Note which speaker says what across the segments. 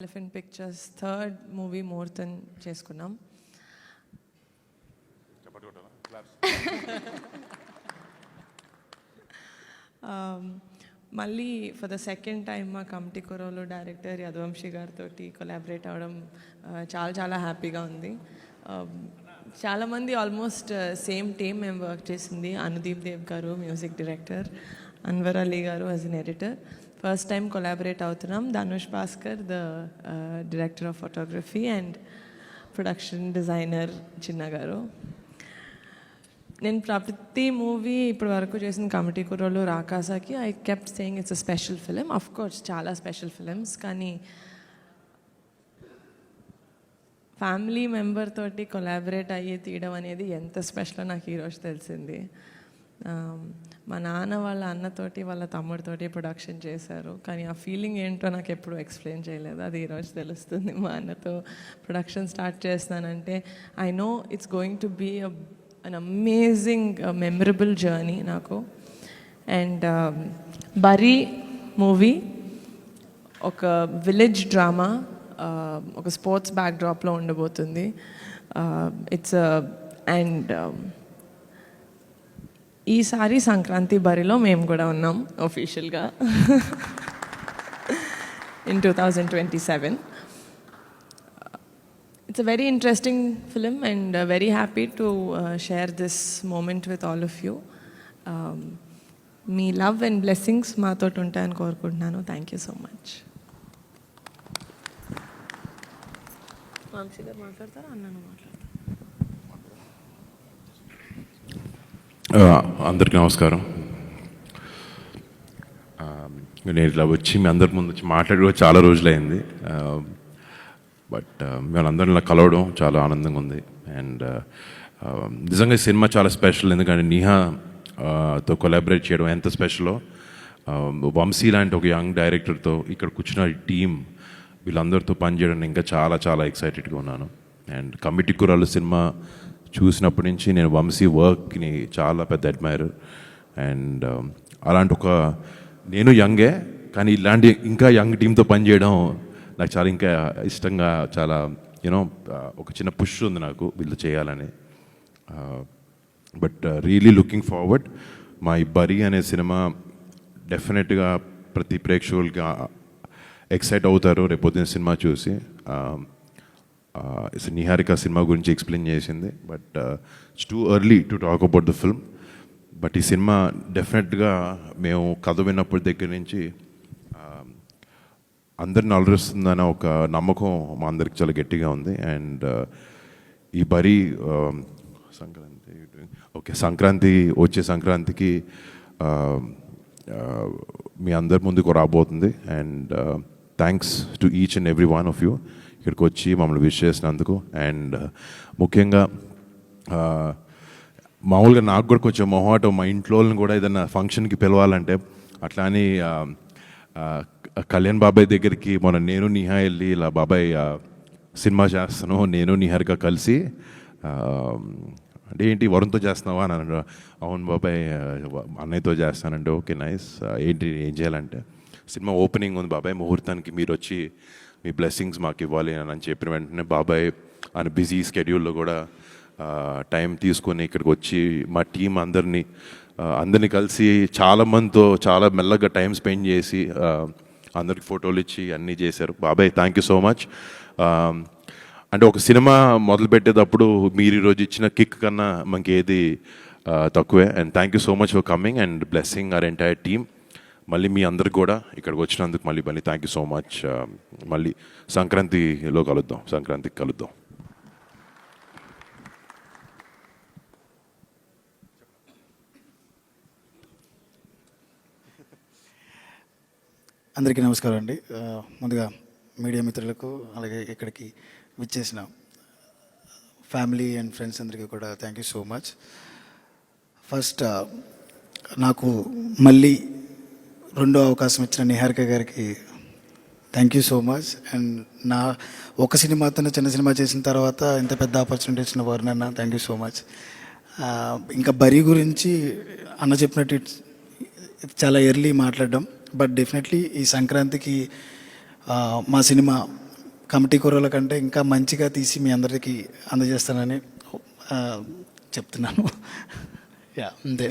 Speaker 1: Elephant pictures third movie ముహూర్తం చేసుకున్నాం. మళ్ళీ ఫర్ ద సెకండ్ టైం మా కమిటీ కుర్రోలు డైరెక్టర్ యదువంశీ గారితో కొలాబరేట్ అవ్వడం చాలా చాలా హ్యాపీగా ఉంది. చాలామంది ఆల్మోస్ట్ సేమ్ టీమ్ మేము వర్క్ చేసింది. అనుదీప్ దేవ్ గారు మ్యూజిక్ డైరెక్టర్, అన్వర్ అలీ గారు as an editor. First time collaborate అవుతున్నాం. Dhanush Bhaskar the director of photography and production designer Chinna గారు. నేను ప్రతి మూవీ ఇప్పటి వరకు చేసిన కమిటీ కుర్రోలు రాకాసాకి I kept saying it's a special film. Of course చాలా స్పెషల్ ఫిలిమ్స్, కానీ ఫ్యామిలీ మెంబర్ తోటి కొలాబరేట్ అయ్యి తీయడం అనేది ఎంత స్పెషలో నాకు ఈరోజు తెలిసింది. మా నాన్న వాళ్ళ అన్నతోటి వాళ్ళ తమ్ముడితోటి ప్రొడక్షన్ చేశారు, కానీ ఆ ఫీలింగ్ ఏంటో నాకు ఎప్పుడు ఎక్స్ప్లెయిన్ చేయలేదు. అది ఈరోజు తెలుస్తుంది. మా అన్నతో ప్రొడక్షన్ స్టార్ట్ చేస్తున్నానంటే I know it's going to be an amazing memorable journey నాకు. అండ్ బరీ మూవీ ఒక విలేజ్ డ్రామా, ఒక స్పోర్ట్స్ బ్యాక్డ్రాప్లో ఉండబోతుంది. ఇట్స్ అండ్ ఈసారి సంక్రాంతి బరిలో మేము కూడా ఉన్నాం ఒఫీషియల్గా in 2027. It's a very interesting film and very happy to share this moment with all of you. మీ లవ్ అండ్ బ్లెస్సింగ్స్ మాతో ఉంటాయని కోరుకుంటున్నాను. Thank you so much. Vamshi గారు మాట్లాడతారా, అన్నను మాట్లాడతారు?
Speaker 2: అందరికీ నమస్కారం. నేను ఇట్లా వచ్చి మీ అందరి ముందు వచ్చి మాట్లాడి చాలా రోజులైంది. బట్ మేమందరం ఇలా కలవడం చాలా ఆనందంగా ఉంది. అండ్ నిజంగా ఈ సినిమా చాలా స్పెషల్, ఎందుకంటే నిహాతో కొలాబరేట్ చేయడం ఎంత స్పెషలో. వంశీ లాంటి ఒక యంగ్ డైరెక్టర్తో ఇక్కడ కూర్చున్న టీం వీళ్ళందరితో పనిచేయడం ఇంకా చాలా చాలా ఎక్సైటెడ్గా ఉన్నాను. అండ్ కమిటీ కుర్రాళ్ళు సినిమా చూసినప్పటి నుంచి నేను వంశీ వర్క్ని చాలా పెద్ద అడ్మైరర్. అండ్ అలాంటి ఒక నేను యంగే, కానీ ఇలాంటి ఇంకా యంగ్ టీంతో పనిచేయడం నాకు చాలా ఇంకా ఇష్టంగా, చాలా యూనో ఒక చిన్న పుష్ ఉంది నాకు వీళ్ళు చేయాలని. But really looking forward. మా ఈ బరీ అనే సినిమా డెఫినెట్గా ప్రతి ప్రేక్షకులకి ఎక్సైట్ అవుతారు రేపొద్దున సినిమా చూసి. నిహారిక సినిమా గురించి ఎక్స్ప్లెయిన్ చేసింది, but it's too early to talk about the film. But ఈ సినిమా డెఫినెట్గా మేము కథ విన్నప్పటి దగ్గర నుంచి అందరిని అలరిస్తుందన్న ఒక నమ్మకం మా అందరికి చాలా గట్టిగా ఉంది. అండ్ ఈ బరీ సంక్రాంతి వచ్చే సంక్రాంతికి మీ అందరి ముందుకు రాబోతుంది. And thanks to each and every one of you ఇక్కడికి వచ్చి మమ్మల్ని విష్ చేసినందుకు. అండ్ ముఖ్యంగా మామూలుగా నాకు కూడా కొంచెం మొహాటం, మా ఇంట్లో వాళ్ళని కూడా ఏదైనా ఫంక్షన్కి పిలవాలంటే అట్లా అని కళ్యాణ్ బాబాయ్ దగ్గరికి మొన్న నేను నిహా వెళ్ళి ఇలా బాబాయ్ సినిమా చేస్తాను నేను నిహారిక కలిసి, అంటే ఏంటి వరుణ్తో చేస్తున్నావా అని అన్నాడు. అవును బాబాయ్ అన్నయ్యతో చేస్తానంటే ఓకే నైస్, ఏంటి ఏం చేయాలంటే సినిమా ఓపెనింగ్ ఉంది బాబాయ్, ముహూర్తానికి మీరు వచ్చి మీ బ్లెస్సింగ్స్ మాకు ఇవ్వాలి అని చెప్పిన వెంటనే బాబాయ్ ఆయన బిజీ స్కెడ్యూల్లో కూడా టైం తీసుకొని ఇక్కడికి వచ్చి మా టీం అందరినీ కలిసి చాలామందితో చాలా మెల్లగా టైం స్పెండ్ చేసి అందరికి ఫోటోలు ఇచ్చి అన్నీ చేశారు. బాబాయ్ థ్యాంక్ యూ సో మచ్. అంటే ఒక సినిమా మొదలు పెట్టేటప్పుడు మీరు ఈరోజు ఇచ్చిన కిక్ కన్నా మనకి ఏది తక్కువే. And thank you so much for coming and blessing our entire team. మళ్ళీ మీ అందరికి కూడా ఇక్కడికి వచ్చినందుకు మళ్ళీ థ్యాంక్ యూ సో మచ్. మళ్ళీ సంక్రాంతిలో కలుద్దాం, సంక్రాంతికి కలుద్దాం.
Speaker 3: అందరికీ నమస్కారం అండి. ముందుగా మీడియా మిత్రులకు, అలాగే ఇక్కడికి విచ్చేసిన ఫ్యామిలీ అండ్ ఫ్రెండ్స్ అందరికీ కూడా thank you so much. First నాకు మళ్ళీ రెండో అవకాశం ఇచ్చిన నిహారిక గారికి thank you so much. And నా ఒక సినిమాతో చిన్న సినిమా చేసిన తర్వాత ఇంత పెద్ద ఆపర్చునిటీ ఇచ్చిన వరుణ్ అన్న థ్యాంక్ యూ సో మచ్. ఇంకా బరీ గురించి అన్న చెప్పినట్టు చాలా ఎర్లీ మాట్లాడడం, బట్ డెఫినెట్లీ ఈ సంక్రాంతికి మా సినిమా కమిటీ కుర్రల కంటే ఇంకా మంచిగా తీసి మీ అందరికీ అందజేస్తానని చెప్తున్నాను. యా, అంతే.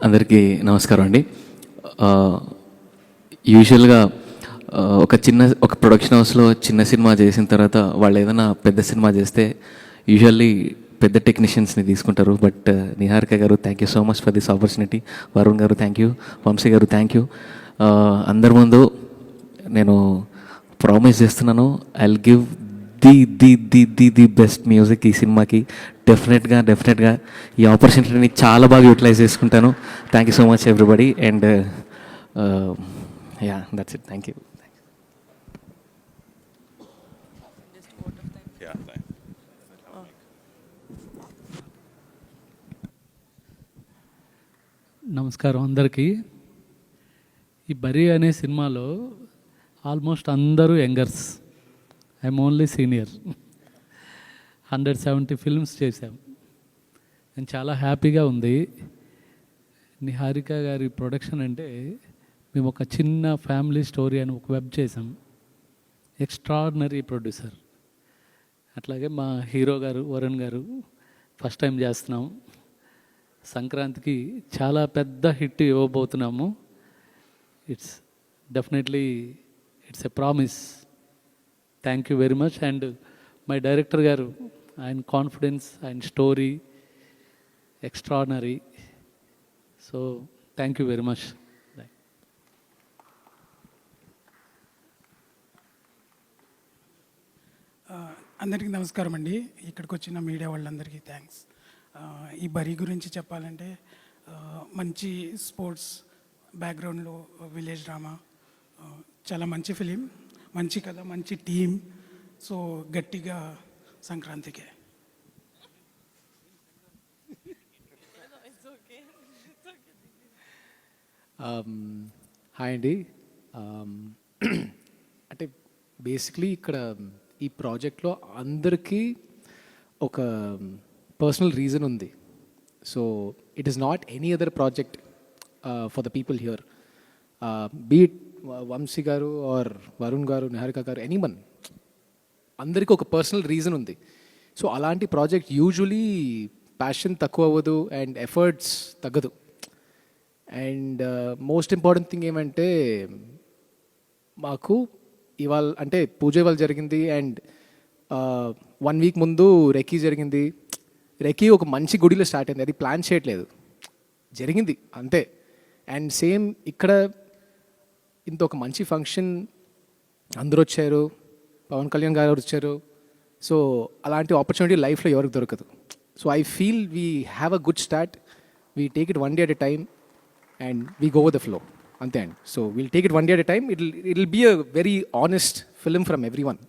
Speaker 4: అందరికీ నమస్కారం అండి. యూజువల్గా ఒక ప్రొడక్షన్ హౌస్లో చిన్న సినిమా చేసిన తర్వాత వాళ్ళు ఏదైనా పెద్ద సినిమా చేస్తే యూజువల్లీ పెద్ద టెక్నీషియన్స్ని తీసుకుంటారు. బట్ నిహారిక గారు, thank you so much for this opportunity. Varun గారు థ్యాంక్ యూ, వంశీ గారు థ్యాంక్ యూ. అందరి ముందు నేను ప్రామిస్ చేస్తున్నాను, I will give the best music ఈ సినిమాకి. డెఫినెట్గా ఈ ఆపర్చునిటీని చాలా బాగా యూటిలైజ్ చేసుకుంటాను. Thank you so much everybody. And yeah, that's it. Thank you.
Speaker 5: నమస్కారం అందరికీ. ఈ బరీ అనే సినిమాలో ఆల్మోస్ట్ అందరూ youngers, I'm only senior. 170 films చేశాం. నేను చాలా హ్యాపీగా ఉంది. నిహారిక గారి ప్రొడక్షన్ అంటే మేము ఒక చిన్న ఫ్యామిలీ స్టోరీ అని ఒక వెబ్ చేసాం. Extraordinary producer. అట్లాగే మా హీరో గారు వరుణ్ గారు ఫస్ట్ టైం చేస్తున్నాం. సంక్రాంతికి చాలా పెద్ద హిట్ ఇవ్వబోతున్నాము. It's definitely it's a promise. Thank you very much. And my director గారు, ఆయన కాన్ఫిడెన్స్, ఆయన story extraordinary. So thank you very much.
Speaker 6: అందరికీ నమస్కారం అండి. ఇక్కడికి వచ్చిన మీడియా వాళ్ళందరికీ థ్యాంక్స్. ఈ బరీ గురించి చెప్పాలంటే మంచి స్పోర్ట్స్ బ్యాక్గ్రౌండ్లో విలేజ్ డ్రామా, చాలా మంచి ఫిలిం, మంచి కథ, మంచి టీం. సో గట్టిగా సంక్రాంతికే.
Speaker 7: హాయ్ అండి. అంటే బేసిక్లీ ఇక్కడ ఈ ప్రాజెక్ట్లో అందరికీ ఒక పర్సనల్ రీజన్ ఉంది. So it is not any other project for the people here, be it Vamshi గారు ఆర్ వరుణ్ గారు, నిహారిక గారు, ఎనీవన్, అందరికీ ఒక పర్సనల్ రీజన్ ఉంది. సో అలాంటి ప్రాజెక్ట్ యూజువలీ ప్యాషన్ తక్కువ అవ్వదు అండ్ ఎఫర్ట్స్ తగ్గదు. అండ్ మోస్ట్ ఇంపార్టెంట్ థింగ్ ఏమంటే, మాకు ఇవాళ అంటే పూజ ఇవాళ జరిగింది అండ్ 1 వీక్ ముందు రెక్కీ జరిగింది. రెక్కీ ఒక మంచి గుడిలో స్టార్ట్ అయింది, అది ప్లాన్ చేయట్లేదు, జరిగింది అంతే. అండ్ సేమ్ ఇక్కడ ఇంత ఒక మంచి ఫంక్షన్, అందరూ వచ్చారు, పవన్ కళ్యాణ్ గారు వచ్చారు. సో అలాంటి ఆపర్చునిటీ లైఫ్లో ఎవరికి దొరకదు. So I feel we have a good start, we take it 1 day at a time and we go with the flow, అంతే అండి. So will take it 1 day at a time. It will be a very honest film from every one.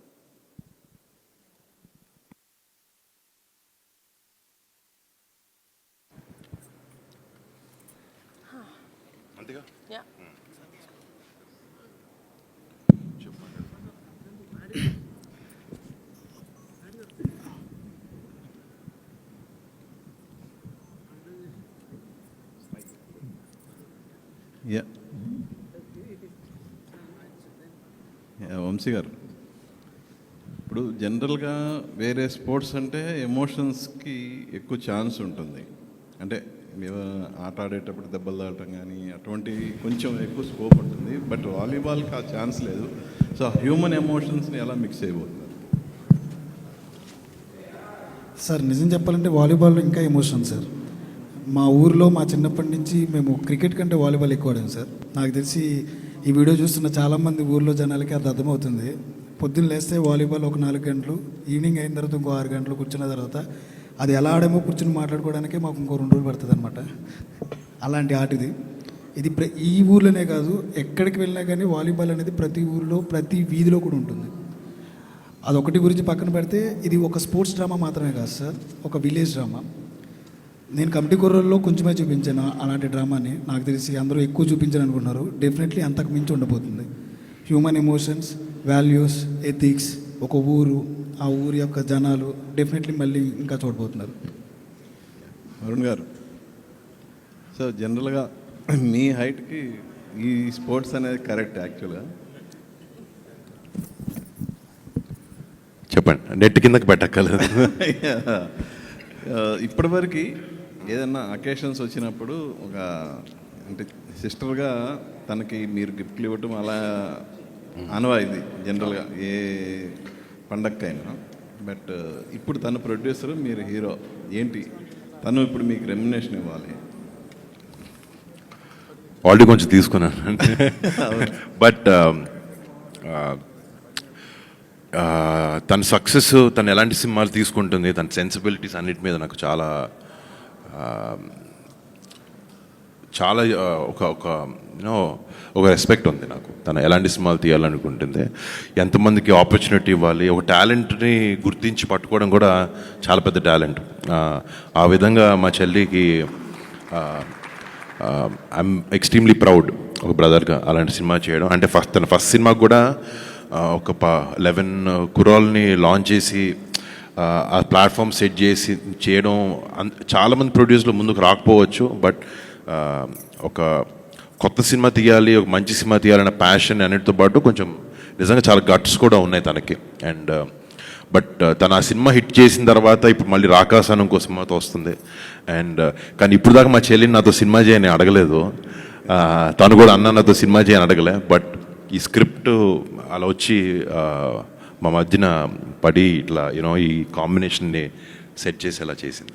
Speaker 8: Vamshi గారు, ఇప్పుడు జనరల్గా వేరే sports అంటే ఎమోషన్స్కి ఎక్కువ chance ఉంటుంది. అంటే మేము ఆట ఆడేటప్పుడు దెబ్బలు తాగటం కానీ అటువంటి కొంచెం ఎక్కువ స్కోప్ ఉంటుంది. బట్ వాలీబాల్కి ఆ ఛాన్స్ లేదు. సో హ్యూమన్ ఎమోషన్స్ని ఎలా మిక్స్ అయిపోతున్నారు?
Speaker 3: సార్ నిజం చెప్పాలంటే వాలీబాల్లో ఇంకా ఎమోషన్ సార్. మా ఊర్లో మా చిన్నప్పటి నుంచి మేము క్రికెట్ కంటే వాలీబాల్ ఎక్కువ ఆడాం సార్. నాకు తెలిసి ఈ వీడియో చూస్తున్న చాలామంది ఊర్లో జనాలకి అది అర్థమవుతుంది. పొద్దున్న లేస్తే వాలీబాల్ ఒక 4 గంటలు, ఈవినింగ్ అయిన తర్వాత ఇంకో 6 గంటలు కూర్చున్న తర్వాత అది ఎలా ఆడేమో కూర్చుని మాట్లాడుకోవడానికే మాకు ఇంకో 2 రోజులు పడుతుంది అనమాట. అలాంటి ఆట ఇది. ఇది ఈ ఊర్లోనే కాదు, ఎక్కడికి వెళ్ళినా కానీ వాలీబాల్ అనేది ప్రతి ఊర్లో ప్రతి వీధిలో కూడా ఉంటుంది. అదొకటి గురించి పక్కన పెడితే ఇది ఒక స్పోర్ట్స్ డ్రామా మాత్రమే కాదు సార్, ఒక విలేజ్ డ్రామా. నేను కమిటీ కుర్రల్లో కొంచెమే చూపించాను అలాంటి డ్రామాని. నాకు తెలిసి అందరూ ఎక్కువ చూపించాను అనుకుంటున్నారు. డెఫినెట్లీ అంతకు మించి ఉండబోతుంది. హ్యూమన్ ఎమోషన్స్, వాల్యూస్, ఎథిక్స్, ఒక ఊరు, ఆ ఊరి యొక్క జనాలు డెఫినెట్లీ మళ్ళీ ఇంకా చూడబోతున్నారు.
Speaker 8: అరుణ్ గారు, సో జనరల్గా మీ హైట్కి ఈ స్పోర్ట్స్ అనేది కరెక్ట్ యాక్చువల్గా?
Speaker 2: చెప్పండి, నెట్ కిందకి పెట్టక్కర్లేదు.
Speaker 8: ఇప్పటివరకు ఏదన్నా అకేషన్స్ వచ్చినప్పుడు ఒక అంటే సిస్టర్గా తనకి మీరు గిఫ్ట్లు ఇవ్వటం అలా ఆనవాయితీ జనరల్గా ఏ పండగకైనా. బట్ ఇప్పుడు తను ప్రొడ్యూసర్, మీరు హీరో, ఏంటి తను ఇప్పుడు మీకు రెమ్యునేషన్ ఇవ్వాలి?
Speaker 2: ఆల్రెడీ కొంచెం తీసుకున్నాను. బట్ తన సక్సెస్, తను ఎలాంటి సినిమాలు తీసుకుంటుంది, తన సెన్సిబిలిటీస్ అన్నిటి మీద నాకు చాలా చాలా ఒక రెస్పెక్ట్ ఉంది నాకు. తను ఎలాంటి సినిమాలు తీయాలనుకుంటుంది, ఎంతమందికి ఆపర్చునిటీ ఇవ్వాలి, ఒక టాలెంట్ని గుర్తించి పట్టుకోవడం కూడా చాలా పెద్ద టాలెంట్. ఆ విధంగా మా చెల్లికి ఐఎమ్ ఎక్స్ట్రీమ్లీ ప్రౌడ్ ఒక బ్రదర్గా అలాంటి సినిమా చేయడం. అంటే తన ఫస్ట్ సినిమాకి కూడా ఒక 11 కుర్రాల్ని లాంచ్ చేసి ఆ ప్లాట్ఫామ్ సెట్ చేసి చేయడం. చాలామంది ప్రొడ్యూసర్లు ముందుకు రాకపోవచ్చు, బట్ ఒక కొత్త సినిమా తీయాలి, ఒక మంచి సినిమా తీయాలన్న ప్యాషన్ అన్నిటితో పాటు కొంచెం నిజంగా చాలా గట్స్ కూడా ఉన్నాయి తనకి. అండ్ బట్ తను ఆ సినిమా హిట్ చేసిన తర్వాత ఇప్పుడు మళ్ళీ రాకాసాను ఇంకో సినిమాతో వస్తుంది. అండ్ కానీ ఇప్పుడు దాకా మా చెల్లిని నాతో సినిమా చేయని అడగలేదు, తను కూడా అన్న నాతో సినిమా చేయని అడగలే. బట్ ఈ స్క్రిప్ట్ అలా వచ్చి మా మధ్యన పడి ఇట్లా ఈ కాంబినేషన్ని సెట్ చేసేలా చేసింది.